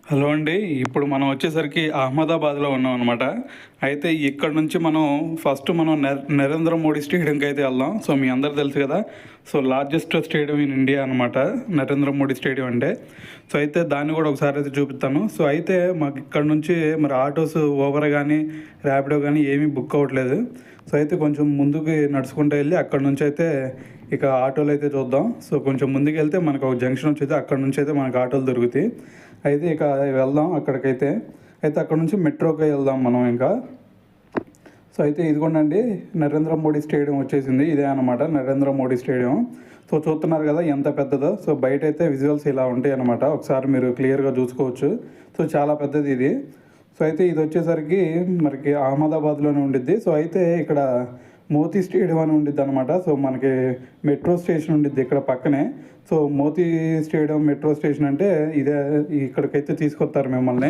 Hello అండి. ఇప్పుడు మనం వచ్చేసరికి అహ్మదాబాద్‌లో ఉన్నాం అనమాట. అయితే ఇక్కడ నుంచి మనం ఫస్ట్ నరేంద్ర మోడీ స్టేడియంకి అయితే వెళ్దాం. సో మీ అందరూ తెలుసు కదా! So largest stadium in India అనమాట నరేంద్ర మోడీ స్టేడియం అంటే. సో అయితే దాన్ని కూడా ఒకసారి అయితే చూపిస్తాను. సో అయితే మాకు ఇక్కడ నుంచి మరి ఆటోస్ ఊబర్ కానీ, ర్యాపిడో కానీ ఏమీ బుక్ అవ్వట్లేదు. సో అయితే కొంచెం ముందుకు నడుచుకుంటూ వెళ్ళి అక్కడ నుంచి అయితే ఇక ఆటోలు అయితే చూద్దాం. సో కొంచెం ముందుకు వెళ్తే మనకు ఒక జంక్షన్ వచ్చేది, అక్కడ నుంచి అయితే మనకు ఆటోలు దొరుకుతాయి. అయితే ఇక వెళ్దాం అక్కడికైతే. అయితే అక్కడ నుంచి మెట్రోకి వెళ్దాం మనం ఇంకా. సో అయితే ఇదిగోండి నరేంద్ర మోడీ స్టేడియం వచ్చేసింది. ఇదే అనమాట నరేంద్ర మోడీ స్టేడియం. సో చూస్తున్నారు కదా ఎంత పెద్దదో. సో బయట అయితే విజువల్స్ ఇలా ఉంటాయి అనమాట. ఒకసారి మీరు క్లియర్గా చూసుకోవచ్చు. సో చాలా పెద్దది ఇది. సో అయితే ఇది వచ్చేసరికి మనకి అహ్మదాబాద్లోనే ఉండిద్ది. సో అయితే ఇక్కడ మోతీ స్టేడియం అని ఉండిద్ది అనమాట. సో మనకి మెట్రో స్టేషన్ ఉండిద్ది ఇక్కడ పక్కనే. So Moti stadium metro station అంటే ఇదే. ఇక్కడికైతే తీసుకొస్తారు మిమ్మల్ని.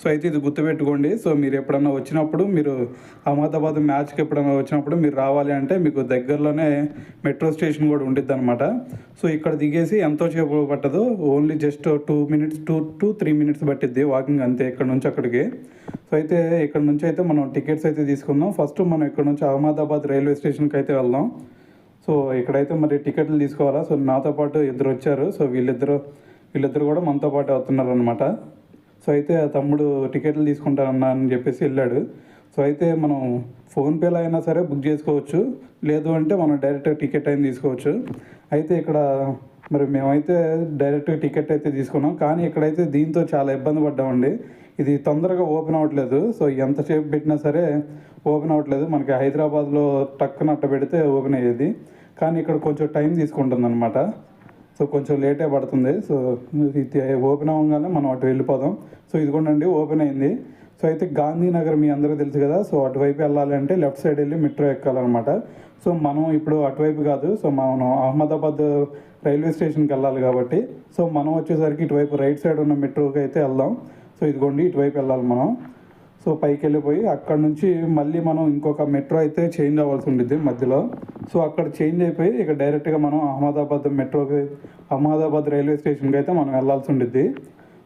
సో అయితే ఇది గుర్తుపెట్టుకోండి. సో మీరు ఎప్పుడన్నా వచ్చినప్పుడు, మీరు అహ్మదాబాద్ మ్యాచ్కి ఎప్పుడన్నా వచ్చినప్పుడు మీరు రావాలి అంటే మీకు దగ్గరలోనే మెట్రో స్టేషన్ కూడా ఉండిద్ది అనమాట. సో ఇక్కడ దిగేసి ఎంతో సేపు పట్టదు, only just 2 minutes, 2 to 3 minutes పట్టిద్ది వాకింగ్ అంతే ఇక్కడ నుంచి అక్కడికి. సో అయితే ఇక్కడ నుంచి అయితే మనం టికెట్స్ అయితే తీసుకుందాం. ఫస్ట్ మనం ఇక్కడ నుంచి అహ్మదాబాద్ రైల్వే స్టేషన్కి అయితే వెళ్దాం. సో ఇక్కడైతే మరి టికెట్లు తీసుకోవాలా. సో నాతో పాటు ఇద్దరు వచ్చారు. సో వీళ్ళిద్దరు కూడా మనతో పాటు వస్తున్నారు అనమాట. సో అయితే ఆ తమ్ముడు టికెట్లు తీసుకుంటానన్నా అని చెప్పేసి వెళ్ళాడు. సో అయితే మనం ఫోన్పేలో అయినా సరే బుక్ చేసుకోవచ్చు, లేదు అంటే మనం డైరెక్ట్ టికెట్ అయినా తీసుకోవచ్చు. అయితే ఇక్కడ మరి మేమైతే డైరెక్ట్ టికెట్ అయితే తీసుకున్నాం, కానీ ఇక్కడైతే దీంతో చాలా ఇబ్బంది పడ్డామండి. ఇది తొందరగా ఓపెన్ అవ్వట్లేదు. సో ఎంతసేపు పెట్టినా సరే ఓపెన్ అవ్వట్లేదు. మనకి హైదరాబాద్లో టక్కున అట్ట పెడితే ఓపెన్ అయ్యేది, కానీ ఇక్కడ కొంచెం టైం తీసుకుంటుంది అనమాట. సో కొంచెం లేటే పడుతుంది. సో ఇది ఓపెన్ అవ్వగానే మనం అటు వెళ్ళిపోదాం. సో ఇదిగోండి ఓపెన్ అయింది. సో అయితే గాంధీనగర్ మీ అందరికీ తెలుసు కదా. సో అటువైపు వెళ్ళాలి అంటే లెఫ్ట్ సైడ్ వెళ్ళి మెట్రో ఎక్కాలన్నమాట. సో మనం ఇప్పుడు అటువైపు కాదు, సో మనం అహ్మదాబాద్ రైల్వే స్టేషన్కి వెళ్ళాలి కాబట్టి సో మనం వచ్చేసరికి ఇటువైపు రైట్ సైడ్ ఉన్న మెట్రోకి అయితే వెళ్దాం. సో ఇదిగోండి ఇటువైపు వెళ్ళాలి మనం. సో పైకి వెళ్ళిపోయి అక్కడ నుంచి మళ్ళీ మనం ఇంకొక మెట్రో అయితే చేంజ్ అవ్వాల్సి ఉండిద్ది మధ్యలో. సో అక్కడ చేంజ్ అయిపోయి ఇక డైరెక్ట్గా మనం అహ్మదాబాద్ రైల్వే స్టేషన్కి అయితే మనం వెళ్ళాల్సి ఉండిద్ది.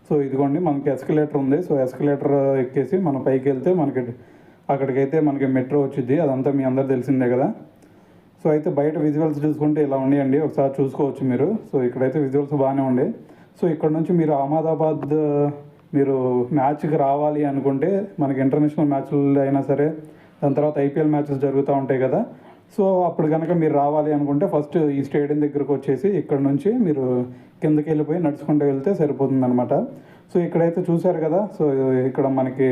సో ఇదిగోండి మనకి ఎస్కలేటర్ ఉంది. సో ఎస్కలేటర్ ఎక్కేసి మనం పైకి వెళ్తే అక్కడికైతే మనకి మెట్రో వచ్చింది. అదంతా మీ అందరు తెలిసిందే కదా. సో అయితే బయట విజువల్స్ చూసుకుంటే ఇలా ఉన్నాయండి, ఒకసారి చూసుకోవచ్చు మీరు. సో ఇక్కడైతే విజువల్స్ బాగానే ఉండే. సో ఇక్కడ నుంచి మీరు అహ్మదాబాద్ మీరు మ్యాచ్కి రావాలి అనుకుంటే, మనకి ఇంటర్నేషనల్ మ్యాచ్లు అయినా సరే, దాని తర్వాత ఐపీఎల్ మ్యాచెస్ జరుగుతూ ఉంటాయి కదా. సో అప్పుడు కనుక మీరు రావాలి అనుకుంటే ఫస్ట్ ఈ స్టేడియం దగ్గరకు వచ్చేసి ఇక్కడ నుంచి మీరు కిందకి వెళ్ళిపోయి నడుచుకుంటూ వెళ్తే సరిపోతుంది అనమాట. సో ఇక్కడైతే చూశారు కదా. సో ఇక్కడ మనకి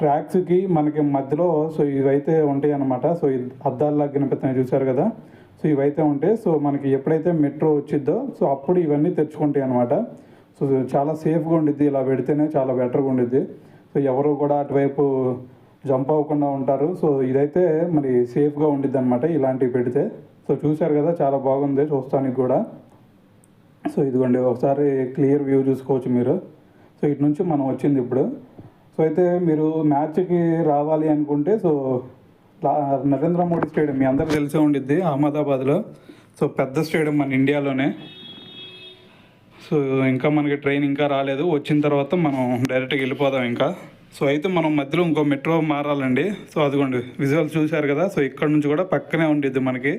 ట్రాక్స్కి మనకి మధ్యలో సో ఇవైతే ఉంటాయి అన్నమాట. సో అద్దాల్లా కనిపిస్తున్నాయి చూశారు కదా. సో ఇవైతే ఉంటాయి. సో మనకి ఎప్పుడైతే మెట్రో వచ్చిద్దో సో అప్పుడు ఇవన్నీ తెచ్చుకుంటాయి అనమాట. సో చాలా సేఫ్గా ఉండిద్ది, ఇలా పెడితేనే చాలా బెటర్గా ఉండిద్ది. సో ఎవరు కూడా అటువైపు జంప్ అవ్వకుండా ఉంటారు. సో ఇదైతే మరి సేఫ్గా ఉండిద్ది అనమాట ఇలాంటివి పెడితే. సో చూశారు కదా, చాలా బాగుంది చూస్తానికి కూడా. సో ఇదిగోండి ఒకసారి క్లియర్ వ్యూ చూసుకోవచ్చు మీరు. సో ఇటు నుంచి మనం వచ్చింది ఇప్పుడు. సో అయితే మీరు మ్యాచ్కి రావాలి అనుకుంటే సో నరేంద్ర మోడీ స్టేడియం మీ అందరికీ తెలిసే ఉండిద్ది అహ్మదాబాద్లో. సో పెద్ద స్టేడియం మన ఇండియాలోనే. సో ఇంకా మనకి ట్రైన్ ఇంకా రాలేదు, వచ్చిన తర్వాత మనం డైరెక్ట్గా వెళ్ళిపోదాం ఇంకా. సో అయితే మనం మధ్యలో ఇంకో మెట్రో మారాలండి. సో అదిగోండి విజువల్స్ చూశారు కదా. సో ఇక్కడ నుంచి కూడా పక్కనే ఉండిద్ది మనకి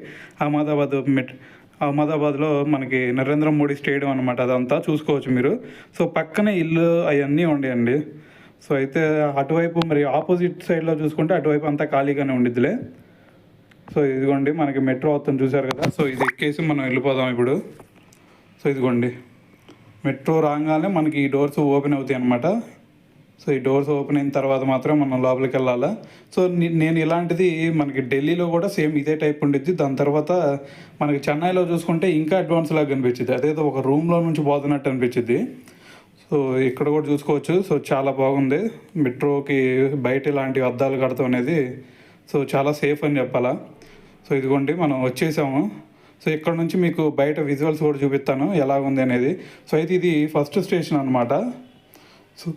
అహ్మదాబాద్లో మనకి నరేంద్ర మోడీ స్టేడియం అనమాట. అదంతా చూసుకోవచ్చు మీరు. సో పక్కనే ఇల్లు అవన్నీ ఉండేయండి. సో అయితే అటువైపు మరి ఆపోజిట్ సైడ్లో చూసుకుంటే అటువైపు అంతా ఖాళీగానే ఉండిద్దిలే. సో ఇదిగోండి మనకి మెట్రో అవుతుంది చూశారు కదా. సో ఇది ఎక్కేసి మనం వెళ్ళిపోదాం ఇప్పుడు. సో ఇదిగోండి మెట్రో రాగానే మనకి ఈ డోర్స్ ఓపెన్ అవుతాయి అనమాట. సో ఈ డోర్స్ ఓపెన్ అయిన తర్వాత మాత్రం మనం లోపలికి వెళ్ళాలా. సో నేను ఇలాంటిది మనకి ఢిల్లీలో కూడా సేమ్ ఇదే టైప్ ఉండిద్ది. దాని తర్వాత మనకి చెన్నైలో చూసుకుంటే ఇంకా అడ్వాన్స్ లాగా అనిపించింది, అదేదో ఒక రూమ్లో నుంచి పోతున్నట్టు అనిపించింది. సో ఇక్కడ కూడా చూసుకోవచ్చు. సో చాలా బాగుంది. మెట్రోకి బయట ఇలాంటి అద్దాలు కడతాం అనేది సో చాలా సేఫ్ అని చెప్పాలా. సో ఇదిగోండి మనం వచ్చేసాము. సో ఇక్కడ నుంచి మీకు బయట విజువల్స్ కూడా చూపిస్తాను ఎలాగుంది అనేది. సో అయితే ఇది ఫస్ట్ స్టేషన్ అనమాట. సో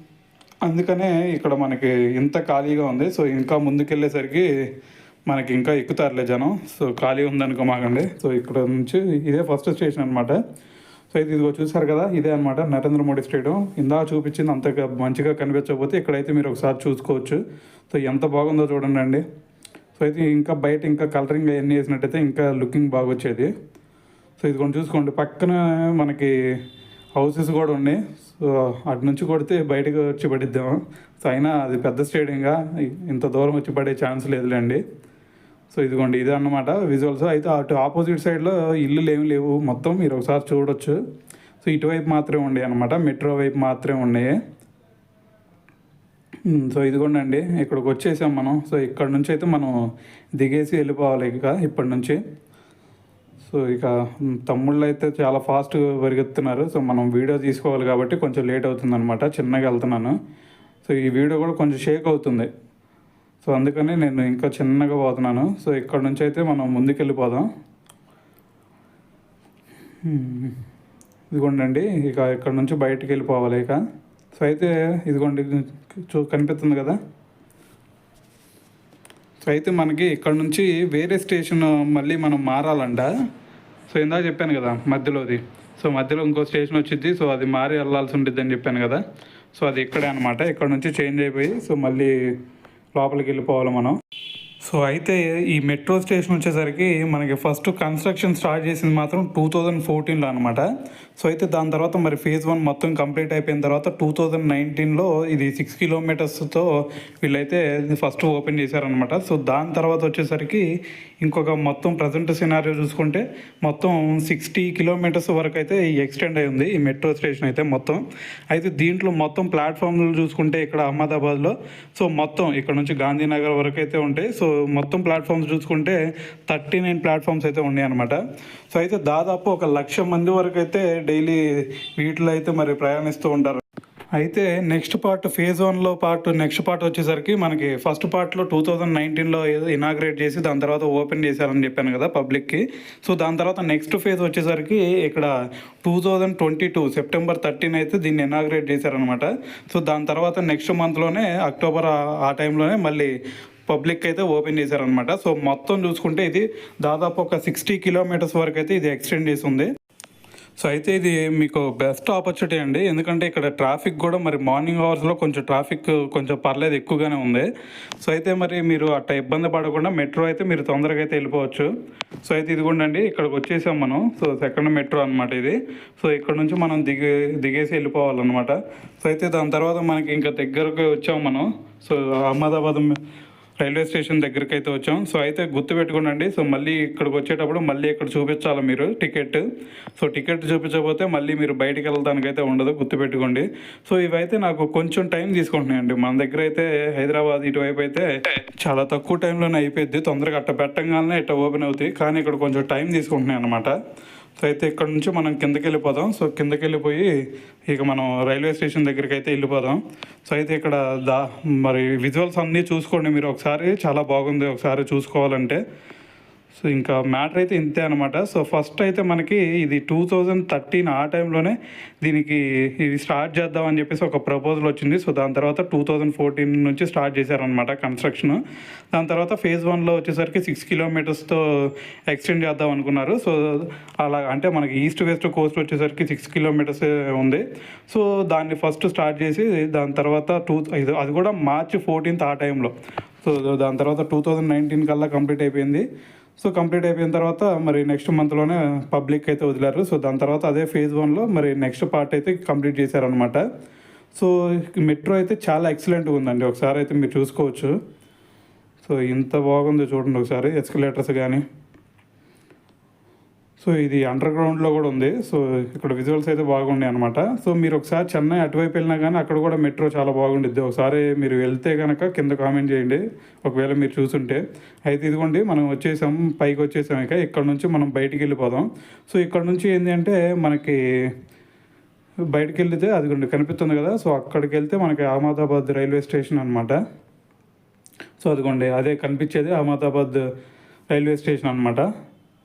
అందుకనే ఇక్కడ మనకి ఇంత ఖాళీగా ఉంది. సో ఇంకా ముందుకెళ్ళేసరికి మనకి ఇంకా ఎక్కుతారులే జనం. సో ఖాళీ ఉందనుకో మాకండి. సో ఇక్కడ నుంచి ఇదే ఫస్ట్ స్టేషన్ అనమాట. సో ఇది ఇదిగో చూసారు కదా, ఇదే అనమాట నరేంద్ర మోడీ స్టేడియం. ఇందా చూపించింది అంతగా మంచిగా కనిపించకపోతే ఇక్కడైతే మీరు ఒకసారి చూసుకోవచ్చు. సో ఎంత బాగుందో చూడండి అండి. సో అయితే ఇంకా బయట ఇంకా కలరింగ్ అవన్నీ వేసినట్టయితే ఇంకా లుకింగ్ బాగా వచ్చేది. సో ఇది కొంచెం చూసుకోండి, పక్కన మనకి హౌసెస్ కూడా ఉన్నాయి. సో అటు నుంచి కొడితే బయటకు వచ్చి పడిద్దాము. సో అయినా అది పెద్ద స్టేడియంగా ఇంత దూరం వచ్చి పడే ఛాన్స్ లేదులేండి. సో ఇదిగోండి ఇదే అన్నమాట విజువల్స్. అయితే అటు ఆపోజిట్ సైడ్లో ఇల్లులు ఏమి లేవు, మొత్తం మీరు ఒకసారి చూడొచ్చు. సో ఇటువైపు మాత్రమే ఉన్నాయి అనమాట, మెట్రో వైపు మాత్రమే ఉన్నాయి. సో ఇదిగోండి అండి, ఇక్కడికి వచ్చేసాం మనం. సో ఇక్కడ నుంచి అయితే మనం దిగేసి వెళ్ళిపోవాలి ఇక ఇప్పటి నుంచి. సో ఇక తమ్ముళ్ళు అయితే చాలా ఫాస్ట్గా పరిగెత్తున్నారు. సో మనం వీడియో తీసుకోవాలి కాబట్టి కొంచెం లేట్ అవుతుంది అనమాట, చిన్నగా వెళ్తున్నాను. సో ఈ వీడియో కూడా కొంచెం షేక్ అవుతుంది. సో అందుకని నేను ఇంకా చిన్నగా పోతున్నాను. సో ఇక్కడ నుంచి అయితే మనం ముందుకెళ్ళిపోదాం. ఇదిగోండి ఇక ఇక్కడ నుంచి బయటికి వెళ్ళిపోవాలి ఇక. సో అయితే ఇదిగోండి కనిపిస్తుంది కదా. సో అయితే మనకి ఇక్కడ నుంచి వేరే స్టేషన్ మళ్ళీ మనం మారాలంట. సో ఇందాక చెప్పాను కదా మధ్యలోది. సో మధ్యలో ఇంకో స్టేషన్ వచ్చింది. సో అది మారి వెళ్ళాల్సి ఉంటుంది అని చెప్పాను కదా. సో అది ఇక్కడే అనమాట. ఇక్కడ నుంచి చేంజ్ అయిపోయి సో మళ్ళీ లోపలికి వెళ్ళిపోవాలి మనం. సో అయితే ఈ మెట్రో స్టేషన్ వచ్చేసరికి మనకి ఫస్ట్ కన్స్ట్రక్షన్ స్టార్ట్ చేసింది మాత్రం 2014లో అనమాట. సో అయితే దాని తర్వాత మరి ఫేజ్ 1 మొత్తం కంప్లీట్ అయిపోయిన తర్వాత 2019లో ఇది 6 కిలోమీటర్స్తో వీళ్ళైతే ఫస్ట్ ఓపెన్ చేశారనమాట. సో దాని తర్వాత వచ్చేసరికి ఇంకొక మొత్తం ప్రజెంట్ సినారియో చూసుకుంటే మొత్తం 60 కిలోమీటర్స్ వరకు అయితే ఎక్స్టెండ్ అయి ఉంది ఈ మెట్రో స్టేషన్ అయితే మొత్తం. అయితే దీంట్లో మొత్తం ప్లాట్ఫామ్లు చూసుకుంటే ఇక్కడ అహ్మదాబాద్లో సో మొత్తం ఇక్కడ నుంచి గాంధీనగర్ వరకు అయితే ఉంటాయి. సో మొత్తం ప్లాట్ఫామ్స్ చూసుకుంటే 39 ప్లాట్ఫామ్స్ అయితే ఉన్నాయి అనమాట. సో అయితే దాదాపు 1,00,000 మంది వరకు అయితే డైలీ వీటిలో అయితే మరి ప్రయాణిస్తూ ఉంటారు. అయితే నెక్స్ట్ పార్ట్ ఫేజ్ 1లో నెక్స్ట్ పార్ట్ వచ్చేసరికి మనకి ఫస్ట్ పార్ట్లో 2019లో ఇనాగ్రేట్ చేసి దాని తర్వాత ఓపెన్ చేశారని చెప్పాను కదా పబ్లిక్కి. సో దాని తర్వాత నెక్స్ట్ ఫేజ్ వచ్చేసరికి ఇక్కడ 2022 సెప్టెంబర్ 13 అయితే దీన్ని ఇనాగ్రేట్ చేశారనమాట. సో దాని తర్వాత నెక్స్ట్ మంత్లోనే అక్టోబర్ ఆ టైంలోనే మళ్ళీ పబ్లిక్ అయితే ఓపెన్ చేశారనమాట. సో మొత్తం చూసుకుంటే ఇది దాదాపు 60 కిలోమీటర్స్ వరకు అయితే ఇది ఎక్స్టెండ్ చేసి ఉంది. సో అయితే ఇది మీకు బెస్ట్ ఆపర్చునిటీ అండి, ఎందుకంటే ఇక్కడ ట్రాఫిక్ కూడా మరి మార్నింగ్ అవర్స్లో కొంచెం ట్రాఫిక్ కొంచెం పర్లేదు ఎక్కువగానే ఉంది. సో అయితే మరి మీరు అట్లా ఇబ్బంది పడకుండా మెట్రో అయితే మీరు తొందరగా అయితే వెళ్ళిపోవచ్చు. సో అయితే ఇదిగోండి ఇక్కడికి వచ్చేసాం మనం. సో సెకండ్ మెట్రో అనమాట ఇది. సో ఇక్కడ నుంచి మనం దిగేసి వెళ్ళిపోవాలన్నమాట. సో అయితే దాని తర్వాత మనకి ఇంకా దగ్గరకు వచ్చాం మనం. సో అహ్మదాబాద్ రైల్వే స్టేషన్ దగ్గరికి అయితే వచ్చాం. సో అయితే గుర్తుపెట్టుకోండి. సో మళ్ళీ ఇక్కడికి వచ్చేటప్పుడు మళ్ళీ ఇక్కడ చూపించాలి మీరు టికెట్. సో టికెట్ చూపించకపోతే మళ్ళీ మీరు బయటికి వెళ్ళడానికైతే ఉండదు, గుర్తుపెట్టుకోండి. సో ఇవైతే నాకు కొంచెం టైం తీసుకుంటున్నాయండి. మన దగ్గర అయితే హైదరాబాద్ ఇటువైపు అయితే చాలా తక్కువ టైంలోనే అయిపోయింది, తొందరగా అట్ట పెట్టంగానే ఇట్ట ఓపెన్ అవుతాయి. కానీ ఇక్కడ కొంచెం టైం తీసుకుంటున్నాయి అనమాట. సో అయితే ఇక్కడ నుంచి మనం కిందకి వెళ్ళిపోదాం. సో కిందకి వెళ్ళిపోయి ఇక మనం రైల్వే స్టేషన్ దగ్గరికి అయితే వెళ్ళిపోదాం. సో అయితే ఇక్కడ మరి విజువల్స్ అన్నీ చూసుకోండి మీరు ఒకసారి, చాలా బాగుంది ఒకసారి చూసుకోవాలంటే. సో ఇంకా మ్యాటర్ అయితే ఇంతే అనమాట. సో ఫస్ట్ అయితే మనకి ఇది 2013 ఆ టైంలోనే దీనికి ఇది స్టార్ట్ చేద్దామని చెప్పేసి ఒక ప్రపోజల్ వచ్చింది. సో దాని తర్వాత 2014 నుంచి స్టార్ట్ చేశారనమాట కన్స్ట్రక్షన్. దాని తర్వాత ఫేజ్ 1లో వచ్చేసరికి 6 కిలోమీటర్స్తో ఎక్స్టెండ్ చేద్దాం అనుకున్నారు. సో అలా అంటే మనకి ఈస్ట్ వెస్ట్ కోస్ట్ వచ్చేసరికి 6 కిలోమీటర్స్ ఉంది. సో దాన్ని ఫస్ట్ స్టార్ట్ చేసి దాని తర్వాత అది కూడా మార్చి 14 ఆ టైంలో. సో దాని తర్వాత 2019 కల్లా కంప్లీట్ అయిపోయింది. సో కంప్లీట్ అయిపోయిన తర్వాత మరి నెక్స్ట్ మంత్లోనే పబ్లిక్ అయితే వదిలారు. సో దాని తర్వాత అదే ఫేజ్ 1లో మరి నెక్స్ట్ పార్ట్ అయితే కంప్లీట్ చేశారనమాట. సో మెట్రో అయితే చాలా ఎక్సలెంట్గా ఉందండి, ఒకసారి అయితే మీరు చూసుకోవచ్చు. సో ఇంత బాగుంది చూడండి ఒకసారి, ఎస్కలేటర్స్ కానీ. సో ఇది అండర్ గ్రౌండ్లో కూడా ఉంది. సో ఇక్కడ విజువల్స్ అయితే బాగున్నాయి అనమాట. సో మీరు ఒకసారి చెన్నై అటువైపు వెళ్ళినా కానీ అక్కడ కూడా మెట్రో చాలా బాగుండిద్ది. ఒకసారి మీరు వెళ్తే కనుక కింద కామెంట్ చేయండి ఒకవేళ మీరు చూసుంటే. అయితే ఇదిగోండి మనం వచ్చేసాం, పైకి వచ్చేసాం. ఇక ఇక్కడ నుంచి మనం బయటికి వెళ్ళిపోదాం. సో ఇక్కడ నుంచి ఏంటి అంటే మనకి బయటికి వెళ్తే అదిగోండి కనిపిస్తుంది కదా. సో అక్కడికి వెళ్తే మనకి అహ్మదాబాద్ రైల్వే స్టేషన్ అనమాట. సో అదిగోండి అదే కనిపించేది అహ్మదాబాద్ రైల్వే స్టేషన్ అనమాట.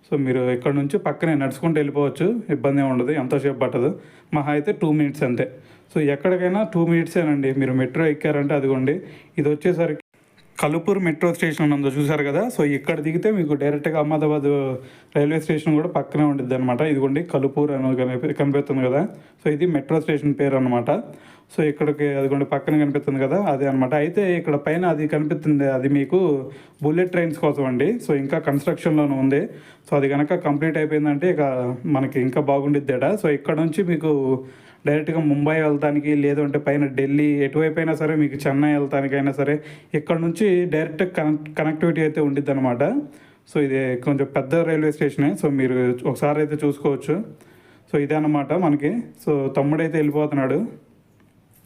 సో మీరు ఇక్కడ నుంచి పక్కనే నడుచుకుంటూ వెళ్ళిపోవచ్చు, ఇబ్బంది ఏమి ఉండదు, ఎంతోసేపు పట్టదు, మహా అయితే 2 మినిట్స్ అంతే. సో ఎక్కడికైనా 2 మినిట్సేనండి. మీరు మెట్రో ఎక్కారంటే అదిగోండి ఇది వచ్చేసరికి కలుపూర్ మెట్రో స్టేషన్ ఉందో చూసారు కదా. సో ఇక్కడ దిగితే మీకు డైరెక్ట్గా అహ్మదాబాద్ రైల్వే స్టేషన్ కూడా పక్కనే ఉంటుంది అనమాట. ఇదిగోండి కలుపూర్ అని కనిపిస్తుంది కదా. సో ఇది మెట్రో స్టేషన్ పేరు అనమాట. సో ఇక్కడికి అదిగోండి పక్కన కనిపిస్తుంది కదా, అదే అనమాట. అయితే ఇక్కడ పైన అది కనిపిస్తుంది, అది మీకు బుల్లెట్ ట్రైన్స్ కోసం అండి. సో ఇంకా కన్స్ట్రక్షన్లోనే ఉంది. సో అది కనుక కంప్లీట్ అయిపోయిందంటే ఇక మనకి ఇంకా బాగుండిద్దేట. సో ఇక్కడ నుంచి మీకు డైరెక్ట్గా ముంబై వెళ్తానికి, లేదంటే పైన ఢిల్లీ ఎటువైపు అయినా సరే, మీకు చెన్నై వెళ్తానికైనా సరే ఇక్కడ నుంచి డైరెక్ట్ కనెక్టివిటీ అయితే ఉండిద్ది అనమాట. సో ఇది కొంచెం పెద్ద రైల్వే స్టేషనే. సో మీరు ఒకసారి అయితే చూసుకోవచ్చు. సో ఇదే అన్నమాట మనకి. సో తమ్ముడైతే వెళ్ళిపోతున్నాడు.